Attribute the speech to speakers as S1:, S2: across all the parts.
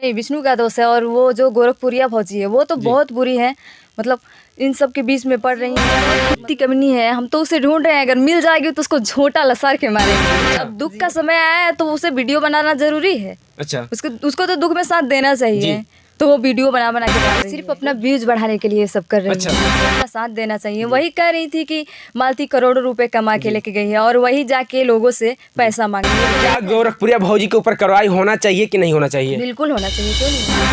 S1: नहीं, विष्णु का दोष है। और वो जो गोरखपुरिया फौजी है वो तो बहुत बुरी है, मतलब इन सब के बीच में पड़ रही है। इतनी कमी है, हम तो उसे ढूंढ रहे हैं, अगर मिल जाएगी तो उसको झोंटा लसार के मारेंगे। अब दुख का समय आया है तो उसे वीडियो बनाना जरूरी है।
S2: अच्छा,
S1: उसको तो दुख में साथ देना चाहिए, तो वो वीडियो बना के डाल रही है। सिर्फ अपना व्यूज बढ़ाने के लिए सब कर रही है। अपना साथ देना चाहिए। वही कह रही थी कि मालती करोड़ों रुपए कमा के लेके गई है और वही जाके लोगों से पैसा मांग रही है।
S2: क्या गोरखपुरिया भौजी के ऊपर कार्रवाई होना चाहिए कि नहीं होना चाहिए?
S1: बिल्कुल होना चाहिए, क्यों नहीं।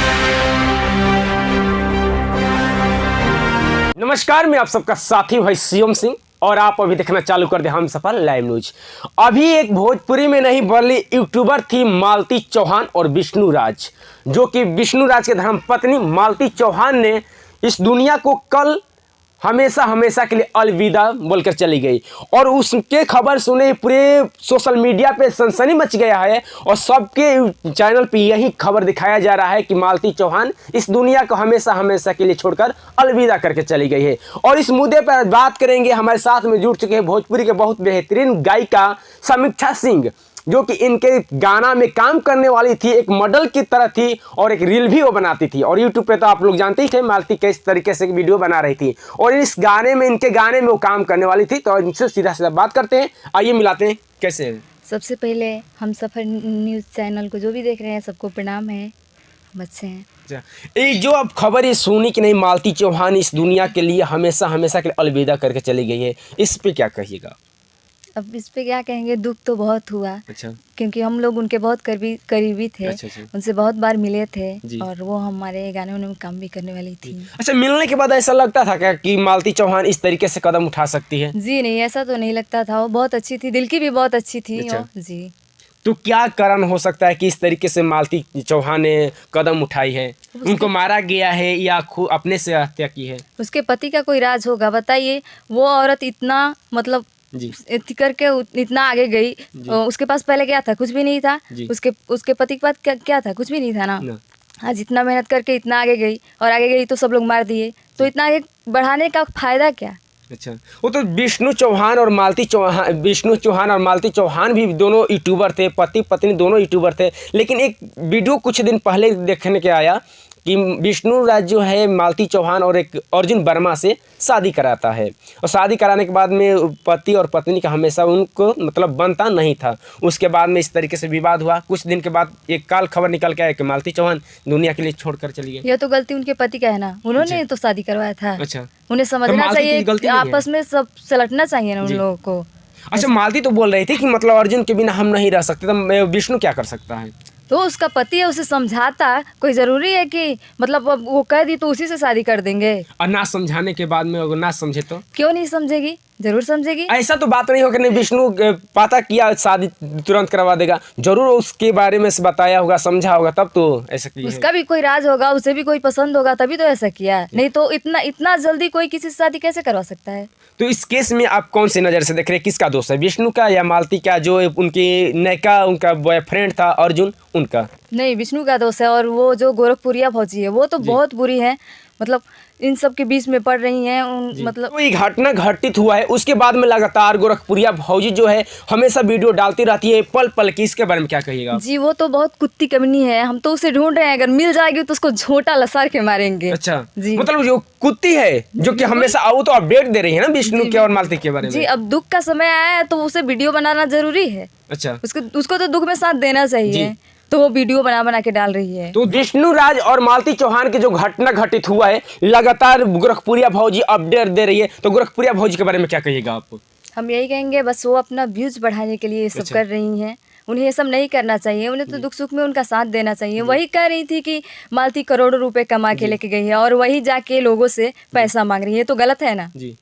S2: नमस्कार, मैं आप सबका साथी भाई शिवम सिंह और आप अभी देखना चालू कर दे हम सफल लाइव न्यूज। अभी एक भोजपुरी में नहीं बल्कि यूट्यूबर थी मालती चौहान और विष्णु राज, जो कि विष्णु राज के धर्मपत्नी मालती चौहान ने इस दुनिया को कल हमेशा हमेशा के लिए अलविदा बोलकर चली गई। और उसके खबर सुने पूरे सोशल मीडिया पे सनसनी मच गया है और सबके चैनल पे यही खबर दिखाया जा रहा है कि मालती चौहान इस दुनिया को हमेशा हमेशा के लिए छोड़कर अलविदा करके चली गई है। और इस मुद्दे पर बात करेंगे। हमारे साथ में जुड़ चुके हैं भोजपुरी के बहुत बेहतरीन गायिका समीक्षा सिंह, जो कि इनके गाना में काम करने वाली थी, एक मॉडल की तरह थी और एक रील भी वो बनाती थी। और यूट्यूब पे तो आप लोग जानते ही थे मालती किस तरीके से वीडियो बना रही थी और इस गाने में इनके गाने में वो काम करने वाली थी। तो इनसे सीधा सीधा बात करते हैं, आइए मिलाते हैं कैसे है।
S1: सबसे पहले हम सफर न्यूज़ चैनल को जो भी देख रहे हैं सबको प्रणाम है, हम अच्छे हैं।
S2: ये जो अब खबर ये सुनी कि नहीं मालती चौहान इस दुनिया के लिए हमेशा हमेशा के लिए अलविदा करके चली गई है, इस पे क्या कहिएगा?
S1: अब इस पे क्या कहेंगे, दुख तो बहुत हुआ।
S2: अच्छा,
S1: क्योंकि हम लोग उनके बहुत करीबी थे।
S2: अच्छा।
S1: उनसे बहुत बार मिले थे
S2: जी।
S1: और वो हमारे गाने में काम भी करने वाली थी।
S2: अच्छा, मिलने के बाद ऐसा लगता था क्या कि मालती चौहान इस तरीके से कदम उठा सकती है?
S1: जी नहीं, ऐसा तो नहीं लगता था। वो बहुत अच्छी थी, दिल की भी बहुत अच्छी थी।
S2: अच्छा।
S1: वो जी।
S2: तो क्या कारण हो सकता है कि इस तरीके से मालती चौहान ने कदम उठाई है? उनको मारा गया है या खुद अपने से हत्या की है?
S1: उसके पति का कोई राज होगा, बताइए। वो औरत इतना मतलब
S2: जी
S1: करके इतना आगे गई। उसके पास पहले क्या था? कुछ भी नहीं था। उसके पति के पास क्या था? कुछ भी नहीं था ना। आज इतना मेहनत करके इतना आगे गई और आगे गई तो सब लोग मार दिए, तो इतना आगे बढ़ाने का फायदा क्या?
S2: अच्छा, वो तो विष्णु चौहान और मालती चौहान भी दोनों यूट्यूबर थे, पति पत्नी दोनों यूट्यूबर थे। लेकिन एक वीडियो कुछ दिन पहले देखने के आया कि विष्णु राज जो है मालती चौहान और एक अर्जुन वर्मा से शादी कराता है और शादी कराने के बाद में पति और पत्नी का हमेशा उनको मतलब बनता नहीं था। उसके बाद में इस तरीके से विवाद हुआ। कुछ दिन के बाद एक काल खबर निकल के आया कि मालती चौहान दुनिया के लिए छोड़कर चली गई।
S1: ये तो गलती उनके पति का है ना, उन्होंने तो शादी करवाया था।
S2: अच्छा,
S1: उन्हें समझना चाहिए, आपस में सब सलटना चाहिए ना उन लोगों को।
S2: अच्छा, मालती तो बोल रही थी कि मतलब अर्जुन के बिना हम नहीं रह सकते, तो विष्णु क्या कर सकता है?
S1: तो उसका पति है, उसे समझाता। कोई जरूरी है कि मतलब अब वो कह दी तो उसी से शादी कर देंगे?
S2: और ना समझाने के बाद में अगर ना समझे तो?
S1: क्यों नहीं समझेगी, जरूर समझेगी।
S2: ऐसा तो बात नहीं होगा नहीं विष्णु पता किया शादी तुरंत करवा देगा, जरूर उसके बारे में से बताया होगा, समझा होगा, तब तो ऐसा किया।
S1: उसका भी कोई राज होगा, उसे भी कोई पसंद होगा, तभी तो ऐसा किया। नहीं तो इतना जल्दी कोई किसी से शादी कैसे करवा सकता है?
S2: तो इस केस में आप कौन सी नज़र से देख रहे हैं, किसका दोष है, विष्णु का या मालती का, जो उनकी नयका उनका बॉयफ्रेंड था अर्जुन, उनका?
S1: नहीं, विष्णु का दोष है। और वो जो गोरखपुरिया फौजी है वो तो बहुत बुरी है, मतलब इन सब के बीच में पड़ रही हैं। मतलब
S2: कोई घटना घटित हुआ है उसके बाद में लगातार गोरखपुरिया फौजी जो है हमेशा वीडियो डालती रहती है पल पल की, इसके बारे में क्या कहिएगा?
S1: जी, वो तो बहुत कुत्ती कमीनी है, हम तो उसे ढूंढ रहे हैं, अगर मिल जाएगी तो उसको झोंटा लसार के मारेंगे।
S2: अच्छा
S1: जी,
S2: मतलब जो कुत्ती है जो कि हमेशा आओ तो अपडेट दे रही है ना विष्णु के और मालती के बारे में।
S1: जी, अब दुख का समय आया है तो उसे वीडियो बनाना जरूरी है।
S2: अच्छा,
S1: उसको तो दुख में साथ देना चाहिए, तो वो वीडियो बना के डाल रही है।
S2: तो विष्णु राज और मालती चौहान के जो घटना घटित हुआ है लगातार गोरखपुरिया भौजी अपडेट दे रही है, तो गोरखपुरिया भौजी के बारे में क्या कहिएगा आप?
S1: हम यही कहेंगे, बस वो अपना व्यूज बढ़ाने के लिए ये सब कर रही हैं। उन्हें ये सब नहीं करना चाहिए, उन्हें तो दुख सुख में उनका साथ देना चाहिए। वही कह रही थी कि मालती करोड़ों रुपए कमा के लेके गई है और वही जाके लोगों से पैसा मांग रही है, तो गलत है ना।
S2: जी,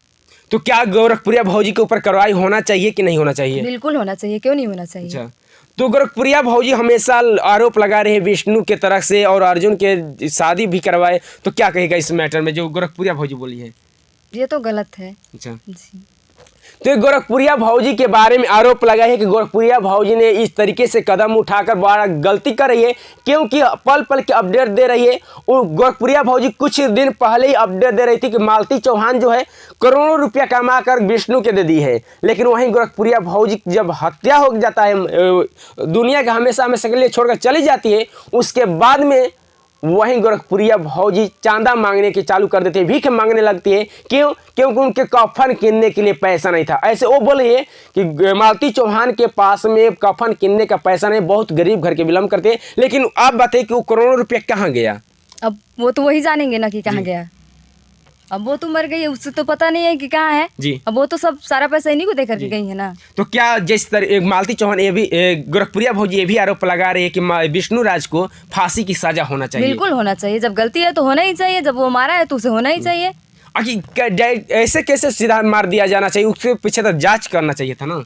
S2: तो क्या गोरखपुरिया भौजी के ऊपर कार्रवाई होना चाहिए कि नहीं होना चाहिए?
S1: बिल्कुल होना चाहिए, क्यों नहीं होना चाहिए।
S2: अच्छा, तो गोरखपुरिया भौजी हमेशा आरोप लगा रहे हैं विष्णु के तरफ से और अर्जुन के शादी भी करवाए, तो क्या कहेगा इस मैटर में जो गोरखपुरिया भौजी बोली है?
S1: ये तो गलत है।
S2: अच्छा,
S1: जी,
S2: तो ये गोरखपुरिया भौजी के बारे में आरोप लगा है कि गोरखपुरिया भौजी ने इस तरीके से कदम उठाकर बड़ा गलती कर रही है, क्योंकि पल पल के अपडेट दे रही है। और गोरखपुरिया भौजी कुछ दिन पहले ही अपडेट दे रही थी कि मालती चौहान जो है करोड़ों रुपया कमा कर विष्णु के दे दी है, लेकिन वहीं गोरखपुरिया भौजी जब हत्या हो जाता है, दुनिया के हमेशा हमेशा के लिए छोड़कर चली जाती है, उसके बाद में वहीं गोरखपुरिया भौजी चांदा मांगने की चालू कर देती है, भीख मांगने लगती है। क्यों? क्योंकि उनके कफन किनने के लिए पैसा नहीं था। ऐसे वो बोले है कि मालती चौहान के पास में कफन किनने का पैसा नहीं, बहुत गरीब घर के बिलोंग करते हैं। लेकिन आप बताइए कि वो करोड़ों रुपया कहाँ गया?
S1: अब वो तो वही जानेंगे ना कि कहाँ गया। अब वो तो मर गई है, उससे तो पता नहीं है कि कहाँ है
S2: जी।
S1: अब वो तो सब सारा पैसा इन्हीं को दे करके गई है ना।
S2: तो क्या जिस तरह मालती चौहान ये भी गोरखपुरिया भौजी ये भी आरोप लगा रही है कि विष्णु राज को फांसी की सजा होना चाहिए?
S1: बिल्कुल होना चाहिए। जब गलती है तो होना ही चाहिए, जब वो मारा है तो उसे होना ही चाहिए।
S2: आखिर ऐसे कैसे सीधा मार दिया जाना चाहिए? उसके पीछे तो जांच करना चाहिए था ना।